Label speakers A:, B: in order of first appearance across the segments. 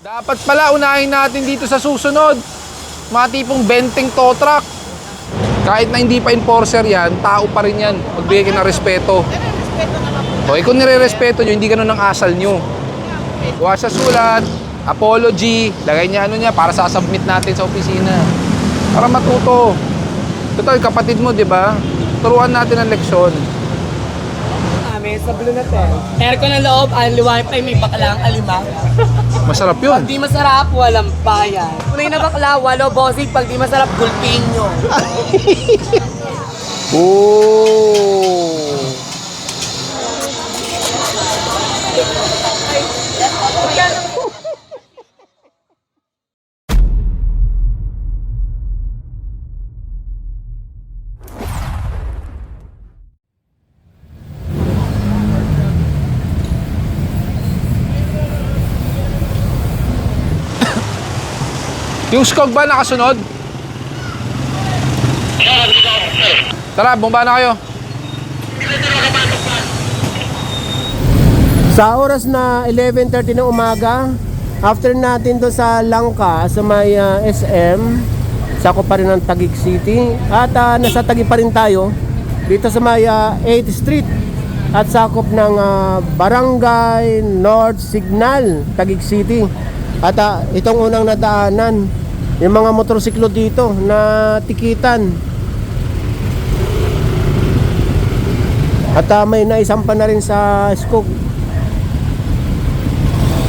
A: Dapat pala unahin natin dito sa susunod. Mga tipong benteng tow truck. Kahit na hindi pa enforcer yan, tao pa rin yan. Magbigay ka ng respeto. O, kung nire-respeto nyo, hindi ganun ang asal nyo. Kuha sa sulat, apology, lagay niya ano niya para sasubmit natin sa opisina. Para matuto. Total, kapatid mo, di ba? Turuan natin ang leksyon.
B: Sa Blue Natel. Aircon ng loob, only wifi, may baklang alimang.
A: Masarap yun.
B: Pag di masarap, walang bayan. Kulay na bakla, walo bossing. Pag di masarap, gulpin nyo.
A: Oh. Yung skog ba nakasunod? Tara, bomba na kayo.
C: Sa oras na 11:30 ng umaga, after natin doon sa Langka, sa may SM, sakop pa rin ng Taguig City. At nasa Taguig pa rin tayo, dito sa may 8th Street. At sakop ng Barangay North Signal, Taguig City. At itong unang nadaanan, yung mga motorsiklo dito na tikitan. At may naisampa na rin sa skog.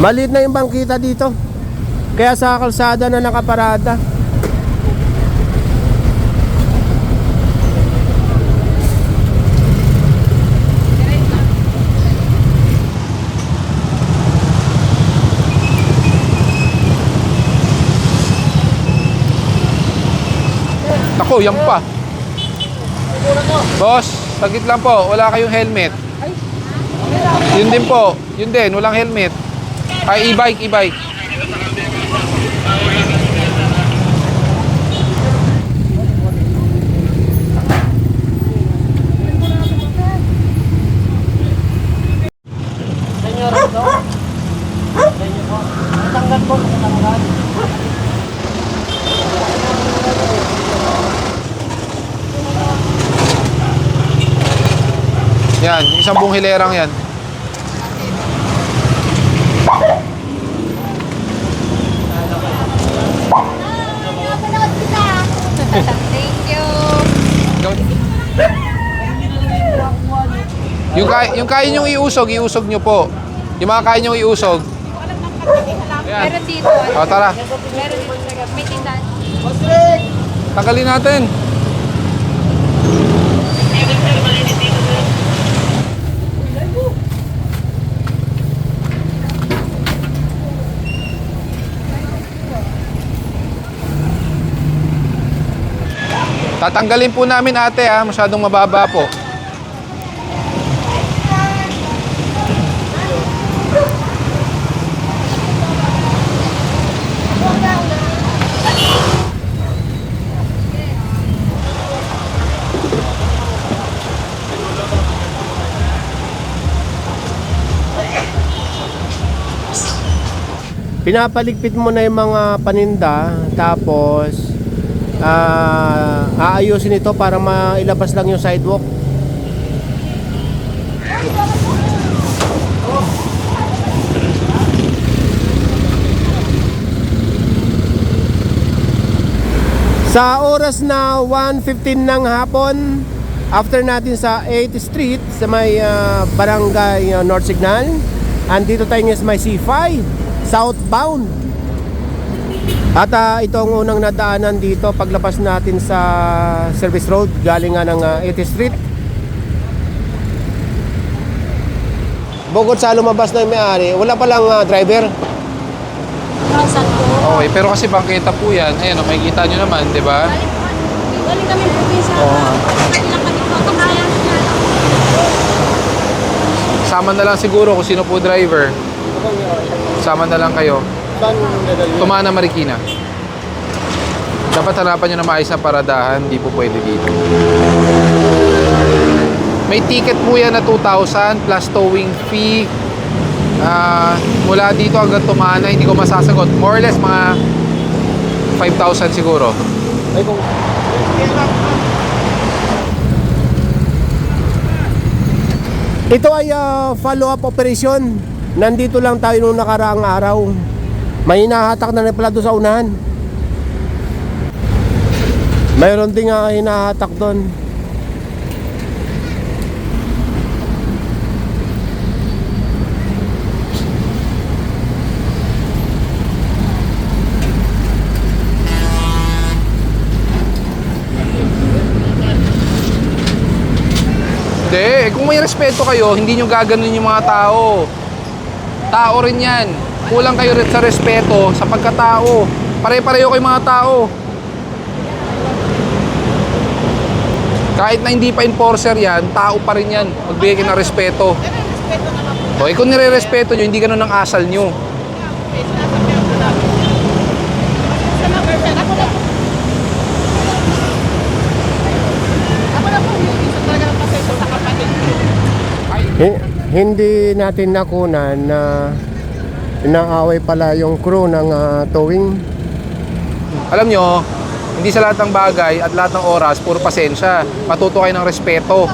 C: Maliit na yung bangkita dito, kaya sa kalsada na nakaparada.
A: Ako, yan pa. Boss, sagit lang po. Wala kayong helmet. Yun din po. Yun din, walang helmet. Ay, e-bike.
B: Senyor, ito. Tanggal po, tanggal.
A: Yan, yung isang buong hilerang yan.
D: Thank you.
A: Yung kaya nyong iusog nyo po. Yung mga kaya nyong iusog. Ayan.
D: Meron dito.
A: O, tara.
D: Meron dito sa may tindahan.
A: Tanggalin natin. Tatanggalin po namin ate ha, masyadong mababa po.
C: Pinapaligpit mo na yung mga paninda, tapos aayusin ito para mailabas lang yung sidewalk. Sa oras na 1:15 ng hapon, after natin sa 8th Street sa may Barangay North Signal, andito tayo ngayon sa may C5 southbound. At ito ang unang nadaanan dito paglabas natin sa service road galing nga ng 8th Street. Bukod sa lumabas na yung may-ari, wala palang driver.
A: Okay, pero kasi bangketa po yan. Ayan, makikita nyo naman, di ba?
D: Galing kami probinsya. Ilang kami po kamayan.
A: Sama na lang siguro kung sino po driver. Sama na lang kayo. Tumana Marikina. Dapat hanapan nyo na maayos na paradahan. Hindi po pwede dito. May ticket po yan na 2,000 plus towing fee. Mula dito hanggang Tumana, hindi ko masasagot. More or less, mga 5,000 siguro.
C: Ay, kung... Ito ay follow-up operation. Nandito lang tayo nung nakaraang araw. May hinahatak na pala doon sa unahan. Mayroon din nga hinahatak doon.
A: Hindi, kung may respeto kayo, hindi nyo gaganon yung mga tao. Tao rin yan. Kulang kayo rin sa respeto, sa pagkatao. Pare-pareho kayo mga tao. Kahit na hindi pa enforcer yan, tao pa rin yan. Magbigay kayo ng respeto. O, kung nire-respeto nyo, hindi ganun ang asal nyo.
C: Hindi natin nakunan na inaaway pala yung crew ng towing.
A: Alam nyo, hindi sa lahat ng bagay at lahat ng oras, puro pasensya. Matuto kayo ng respeto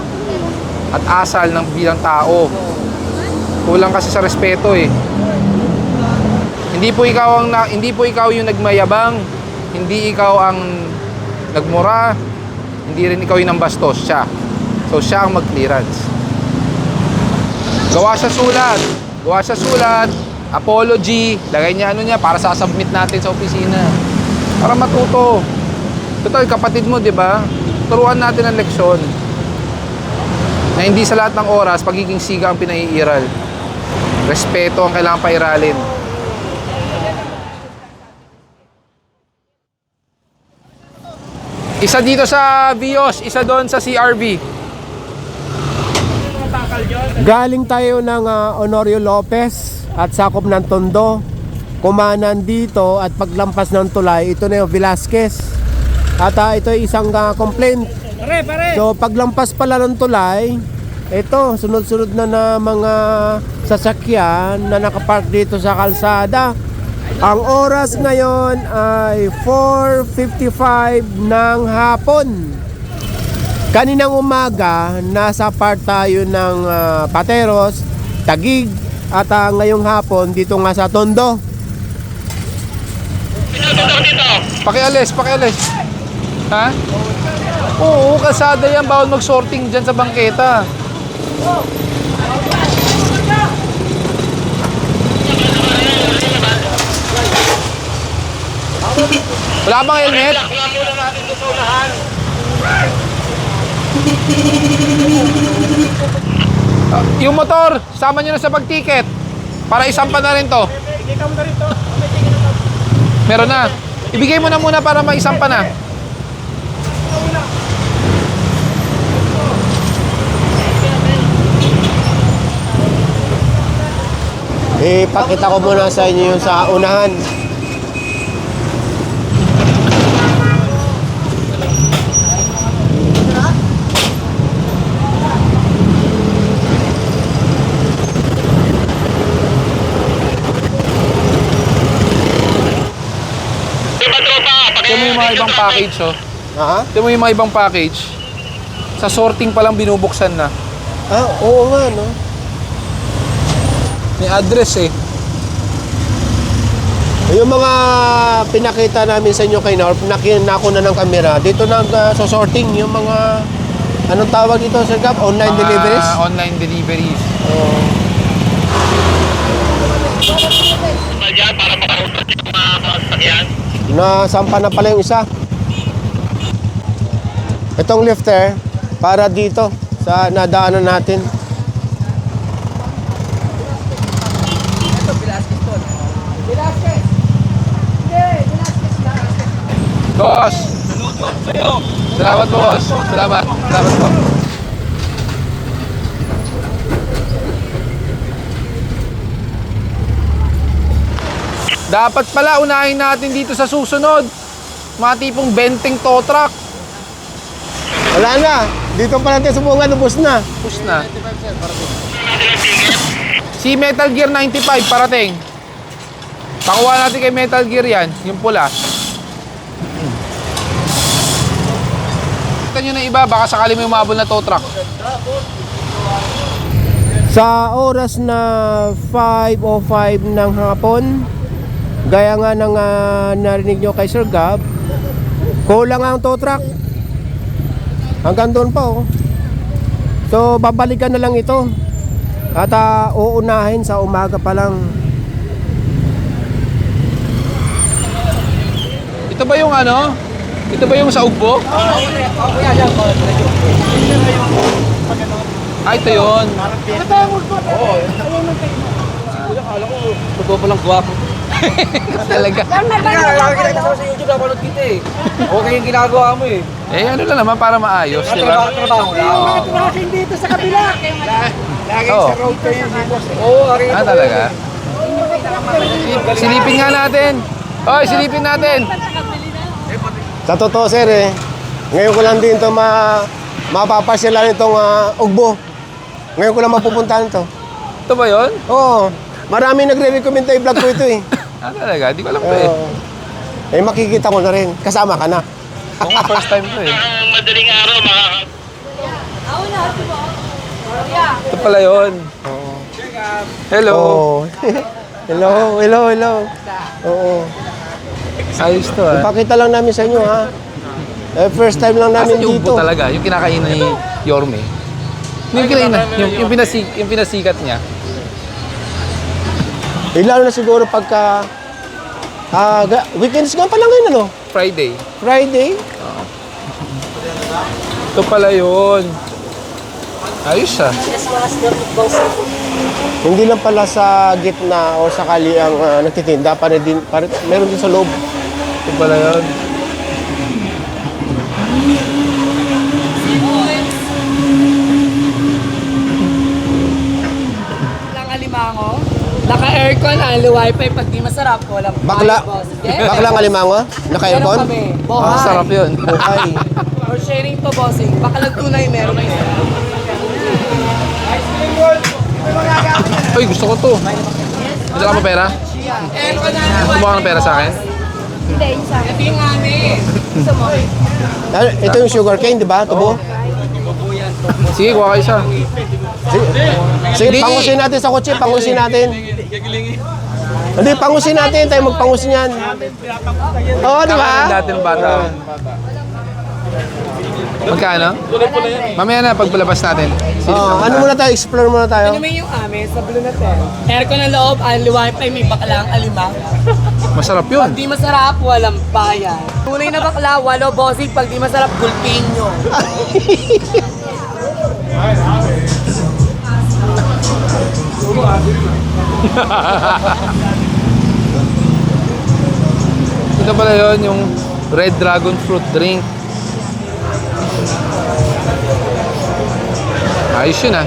A: at asal ng bilang tao. Kulang kasi sa respeto eh. Hindi po ikaw yung nagmayabang, hindi ikaw ang nagmura, hindi rin ikaw yung nambastos, siya. So siya ang mag-clearance. Gawa sa sulat, apology, lagay niya para sasubmit natin sa opisina. Para matuto. Total, kapatid mo, di ba? Turuan natin ang leksyon. Na hindi sa lahat ng oras, pagiging siga ang pinaiiral. Respeto ang kailangan pairalin. Isa dito sa Vios, isa doon sa CRV.
C: Galing tayo ng Honorio Lopez at sakop ng Tondo. Kumanan dito at paglampas ng tulay, ito na yung Velasquez. At ito ay isang complaint. So paglampas pala ng tulay, ito sunod-sunod na mga sasakyan na nakapark dito sa kalsada. Ang oras ngayon ay 4:55 ng hapon. Kaninang umaga, nasa part tayo ng Pateros, Taguig, at ngayong hapon dito nga sa Tondo.
A: Pakialis. Ha? Oo, kalsada yan. Bawal mag-sorting dyan sa bangketa. Wala bang helmet? Yung motor, sama nyo na sa pag-ticket para isampa na rin to. Meron na. Ibigay mo na muna para maisampa na.
C: Ipakita ko muna sa inyo yung sa unahan.
A: Tignan mo yung mga ibang package, oh.
C: Ha?
A: Tignan mo yung mga ibang package. Sa sorting pa lang binubuksan na.
C: Oo nga, no?
A: May address, eh.
C: Yung mga pinakita namin sa inyo kay Norp, nako na ng kamera. Dito nag-sorting yung mga, anong tawag dito, Sir Gab? Online
A: Mga
C: deliveries?
A: online deliveries.
C: Oo. Nasampa na pala yung isa. Itong lifter para dito sa nadaanan natin.
A: Boss! Salamat, boss. Salamat po. Dapat pala unahin natin dito sa susunod. Mga tipong benteng tow truck.
C: Wala na. Dito pa natin sumungan, ubos na.
A: Push na. Si Metal Gear 95 parating. Pakuha natin kay Metal Gear yan, yung pula. Kita nyo na iba, baka sakali may umabol na tow truck.
C: Sa oras na 5:05 ng hapon, gaya nga ng narinig nyo kay Sir Gab, kulang ang tow truck. Hanggang doon pa oh. So babalikan na lang ito. At uunahin sa umaga pa lang.
A: Ito ba yung ano? Ito ba yung sa ugbo? Ah, ito yun.
B: Totoo pa lang guwapo.
A: Talaga.
B: Nakakita ka sa YouTube, napanood kita eh. Okay yung ginagawa mo eh.
A: Eh, ano lang naman para maayos, di ba?
B: Trabaho lang.
D: Tracking dito sa kabila.
A: Oo.
B: Oo, aking
A: Ah, talaga? Silipin nga natin. Hoy, silipin natin.
C: Sa totoo sir ngayon ko lang din ito mapapasyalan itong ugbo. Ngayon ko lang mapupuntahan ito.
A: Ito ba yun?
C: Oo, marami nagre-recommend na i-vlog ko ito eh.
A: Ah, talaga? Di ko alam to eh.
C: Oo. Makikita ko na rin, kasama ka na.
A: Oo nga, first time to eh. Ito pala yun. Hello.
C: Oo. hello. Oo.
A: Ayos to ah.
C: Ipakita lang namin sa inyo ha. First time lang namin
A: Asan yung
C: dito.
A: ugbo talaga? Yung kinakainan ni Yorme? Yung kinakainan, yung pinasikat niya.
C: Lalo na siguro pagka weekends nga pa lang ngayon ano?
A: Friday.
C: Friday.
A: Ito pala yun. Ayos ah.
C: Hindi lang pala sa gitna o sa kali ang nagtitinda, meron din sa loob.
A: Ito pala yun.
B: Lang alimango. Naka-aircon, ali wifi. Pag di masarap, walang
C: Bakla.
B: boss. Yes.
C: Bakla ng alimango?
B: Meron
C: Naka-aircon?
B: kami. Bohay.
A: Ah, sarap yun.
C: Okay.
B: Or sharing to bossing. Bakalag tunay meron yun.
A: Uy, gusto ko to. Gusto ka pa pera?
B: Aircon na ali
A: Kumuha ka ng pera sa akin?
D: Hindi, yung sa akin.
B: Ito yung amin.
D: Gusto mo?
C: Ito yung sugar cane, di ba? Tubo?
A: Sige, kuha kayo isa.
C: Sige, pangusin natin sa kotse, pangusin natin. Hindi, pangusin natin, tayo magpangusin yan. Oo, di ba?
A: Kakain dati ng bata. Magkano? Mamaya na, pagbalabas natin.
C: Ano muna tayo, explore muna tayo.
B: Ano may yung amin sa Blue Natel? Aircon na loob, ali wifi, may baklang alimang.
A: Masarap yun.
B: Pag di masarap, walang bayan. Tunay na bakla, walo bossing. Pag di masarap, gulpin nyo.
A: Ito pala yun, yung Red Dragon Fruit Drink. Ayos yun ah.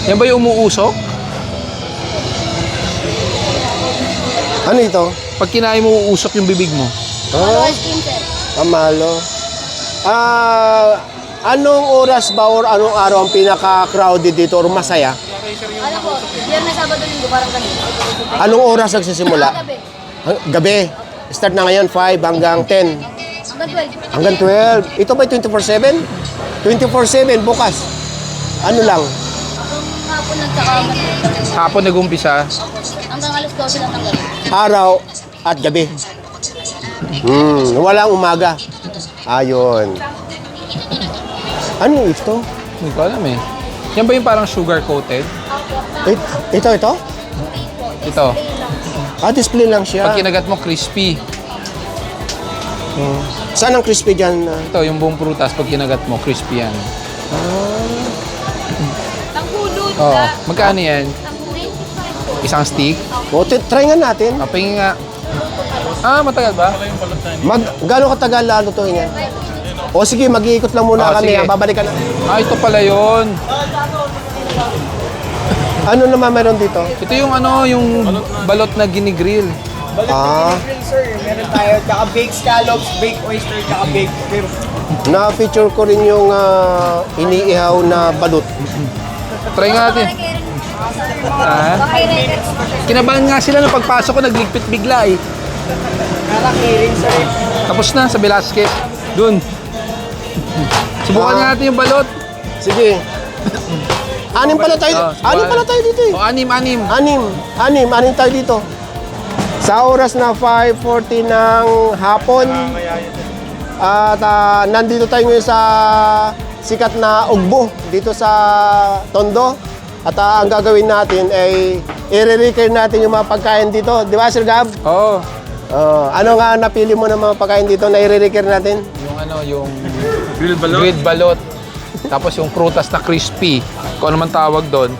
A: Yan ba yung umuusok?
C: Ano ito?
A: Pag kinain mo, uusok yung bibig mo.
C: Oh,
D: Ice cream, sir.
C: amalo. Anong oras ba or anong araw ang pinaka-crowded dito or masaya?
D: Ano po, Biyernes, Sabado, Linggo, parang ganito.
C: Anong oras nagsisimula?
D: Gabi.
C: Gabi. Start na ngayon 5 hanggang 10.
D: Hanggang 12.
C: Hanggang 12. Ito ba 24/7? 24/7 bukas. Ano lang?
D: Hanggang hapon lang tsaka hanggang
A: Hapon nag-umpisa.
D: hanggang alas 12 lang ng gabi.
C: Araw at gabi. Walang umaga. Ayun. Ano ito?
A: Hindi ko alam eh. Yan ba yung parang sugar coated?
C: Ito?
A: Ito.
C: Display lang siya.
A: Pag kinagat mo, crispy.
C: Saan ang crispy dyan?
A: Ito, yung buong prutas, pag kinagat mo, crispy yan.
D: Tanghulod.
A: Oo. Magkano yan?
D: Tanghulod.
A: Isang stick?
C: Try nga natin.
A: Kapingin nga. Ah, matagal ba?
C: Gano'ng katagal lutuin yan? O sige, mag-iikot lang muna kami.
A: Sige.
C: Babalikan na.
A: Ah, ito pala yun.
C: Ano naman meron dito?
A: Ito yung ano, yung balot na ginigrill.
C: Ah.
B: Sir, meron tayo. Tsaka baked scallops, baked oyster, tsaka baked shrimp.
C: Na-feature ko rin yung iniihaw na balut.
A: Try nga natin. Ah? Kinabahan nga sila nung pagpasok ko, nagligpit bigla eh.
B: Nakakiring sa rin.
A: Tapos na sa Velasquez. Dun. Subukan nga natin yung balot.
C: Sige. Anim pala tayo. Anim pala tayo dito eh.
A: O, anim.
C: Anim tayo dito. Sa oras na 5:40 ng hapon. At nandito tayo ngayon sa sikat na Ugbo dito sa Tondo. At ang gagawin natin ay i-recare natin yung mga pagkain dito. Di ba, Sir Gab?
A: Oo.
C: Ano nga napili mo ng mga pagkain dito na i-recare natin?
A: Yung grilled balot. Tapos yung prutas na crispy. Kung ano man tawag doon.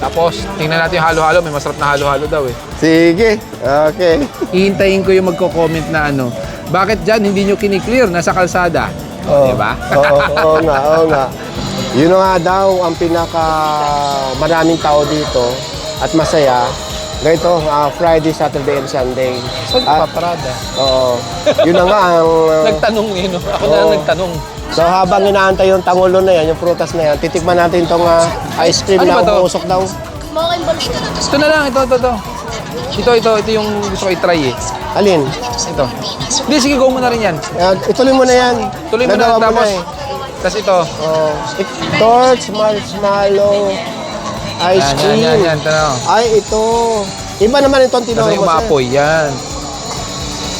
A: Tapos, tingnan natin yung halo-halo. May masarap na halo-halo daw eh.
C: Sige. Okay.
A: Hihintayin ko yung magko-comment na bakit dyan hindi nyo kiniklear? Nasa kalsada.
C: Oo.
A: Diba?
C: Oo nga. Yun nga daw ang pinaka maraming tao dito at masaya. Ganito, Friday, Saturday, and Sunday.
A: Saan ka paparada?
C: Oo. Yun na nga ang...
A: Nagtanong eh, no? Ako na
C: Oo.
A: lang nagtanong.
C: So habang inaantay yung tangulo na yan, yung prutas na yan, titikman natin itong ice cream
A: Ano
C: na
A: ba to?
C: umuusok daw.
D: Smoking balls.
A: Ito na lang, ito. Ito yung gusto ko i-try eh.
C: Alin?
A: Ito. Hindi, sige, go mo na rin yan.
C: Ituloy mo na yan.
A: Tuloy mo na,
C: Nagawa
A: tapos,
C: eh.
A: tapos ito.
C: Oh. Torch, marshmallow, ice cream.
A: Yan, tanaw.
C: Ay, ito. Iba naman itong
A: Kasi
C: tinawag
A: yung
C: mo, sir.
A: maapoy, yan.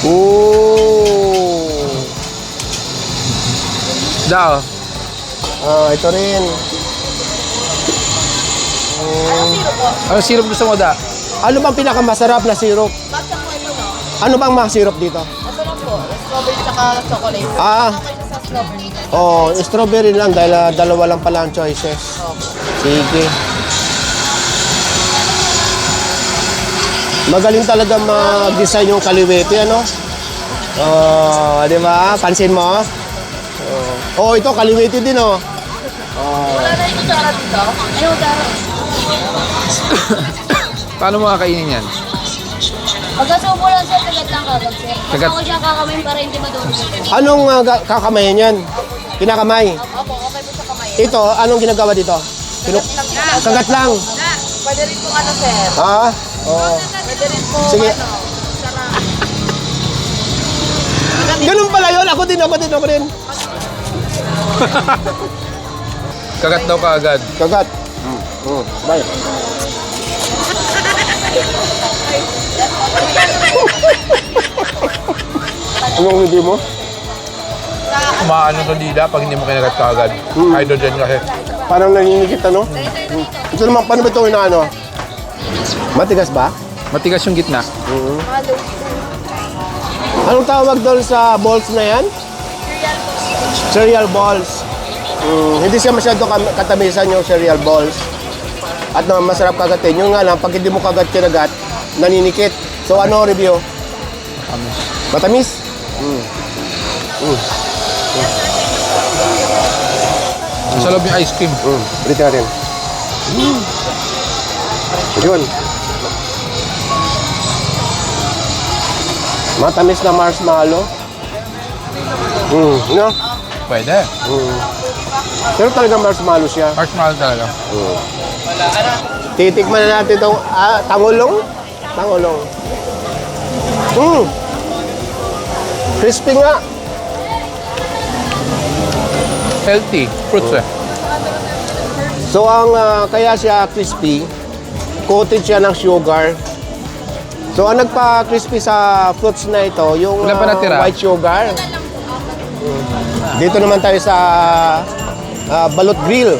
C: Ooh.
A: Daw.
C: Ito rin.
A: Ano syrup gusto mo, da?
C: Ano bang pinakamasarap na syrup?
D: Matcha po ito, no?
C: Ano bang mga syrup dito?
D: Ito lang po. Strawberry tsaka chocolate.
C: Ah.
D: Okay na sa strawberry.
C: Strawberry lang dahil dalawa lang pala ang choices. Sige. Magaling talaga mag-design yung kaliwete, ano? Di ba? Pansin mo? Ito kaliwete din, oh.
D: Wala na yung kutsara dito? Ano kutsara?
A: Paano mo kakainin yan?
D: Pagkasubo lang sir, kagat lang kagad sir. Basta
A: Kagat.
D: ako siya kakamayin para hindi madulog.
C: Anong kakamayan yan? Kinakamay.
D: Opo, okay po sa kamay.
C: Ito, anong ginagawa dito? Kagat lang.
D: Pwede rin po ano sir.
C: Ha? Oo.
D: Pwede rin po
C: Sige.
D: sarap.
C: Ganun pala yun. Ako din.
A: Kagat daw ka agad.
C: Kagat. Bye. Anong hindi mo?
A: Umaano sa dila pag hindi mo kinagat ka agad. Hydrogen kasi.
C: Parang nanginigit, ano? Ito naman, paano ba ito inaano? Matigas ba?
A: Matigas yung gitna.
C: Anong tawag doon sa balls na yan? Cereal balls. Hindi siya masyado katamisan yung cereal balls. At masarap kagatin. Yung nga lang, pag hindi mo kinagat, naninikit. So ano review? Matamis?
A: Sa loob yung ice cream.
C: Ulitin natin. Yun. Matamis na marshmallow. No?
A: Pwede.
C: Pero talagang marshmallow siya.
A: Marshmallow talaga.
C: Titikman na natin itong tangulong. Crispy nga.
A: Healthy. Fruits eh.
C: So ang kaya siya crispy, coated siya ng sugar. So ang nagpa-crispy sa fruits na ito, yung
A: Wala pa natira?
C: white sugar. Dito naman tayo sa balot grill.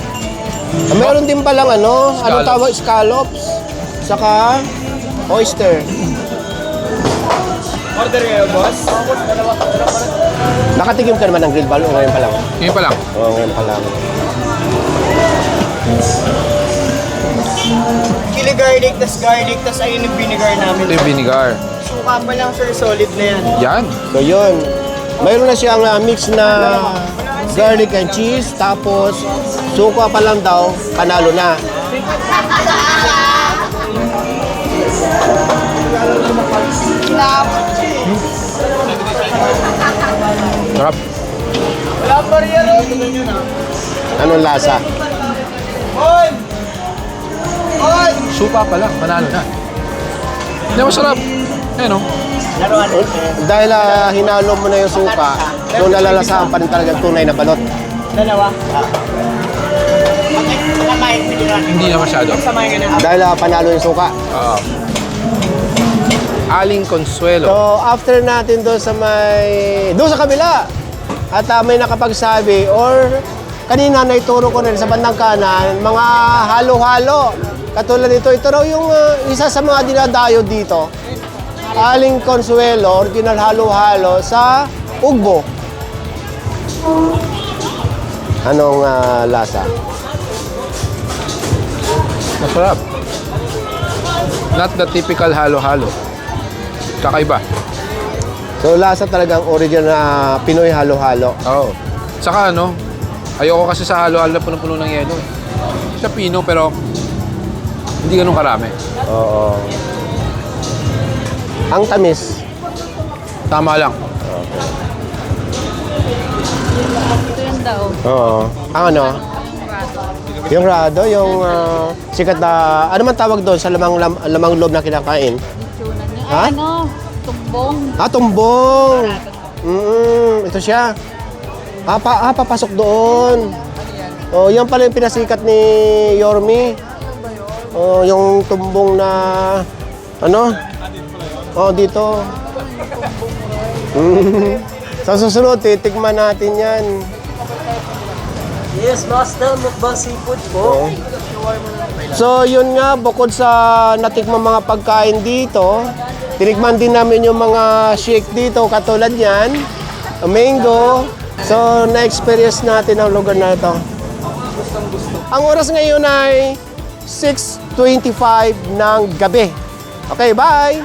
C: Meron din palang anong tawag? Scallops. Saka oyster.
B: Order kayo, boss?
C: Nakatikim ka naman ng grill ball o ngayon pa lang?
A: Ngayon pa lang.
C: Oo, ngayon pa lang.
B: Chili garlic, tas ayun yung vinegar namin.
A: Ito yung vinegar.
B: Suka pa lang sir, solid na yan.
A: Yan.
C: So yun. Mayroon na siyang mix na garlic and cheese. Tapos suka pa lang daw, panalo na.
A: Sarap.
C: Anong lasa?
A: Supa pa lang, manalo na. Hindi, masarap. Ayan, oh.
C: Dahil hinalo mo na yung suka, doon nalalasahan pa rin talaga tunay na balot.
B: Dalawa.
A: Hindi na masyado.
B: Samayin ka na.
C: Dahil panalo yung suka.
A: Oo. Aling Consuelo.
C: So, after natin doon sa kabila, at may nakapagsabi, or kanina naituro ko na rin sa bandang kanan, mga halo-halo. Katulad nito, ito raw yung isa sa mga dinadayo dito. Aling Consuelo, original halo-halo sa Ugbo. Anong lasa?
A: Masarap. Not the typical halo-halo. Kakaiba.
C: So, lasa talagang original na Pinoy halo-halo.
A: Oo. Saka ano, ayoko kasi sa halo-halo na punong-puno ng yelo. Siya pino pero hindi ganun karami.
C: Oo. Ang tamis.
A: Tama lang.
D: Ito yung daw.
C: Oo. Ang ano? Yung rado, yung sikat na, ano man tawag doon sa lamang loob na kinakain?
D: Tuna niya.
C: Ha?
D: Ano? Tumbong.
C: Tumbong. Ito siya. Papasok doon. Oh, yan pala yung pinasikat ni Yormi. Oh, yung tumbong na, ano? Oh, dito. Sa susunod, titikman natin yan.
B: Yes, master. Mukbang seafood po.
C: So, yun nga, bukod sa natikman mga pagkain dito, tinikman din namin yung mga shake dito, katulad yan, mango. So, na-experience natin ang lugar na ito. Ang oras ngayon ay 6:25 ng gabi. Okay, bye!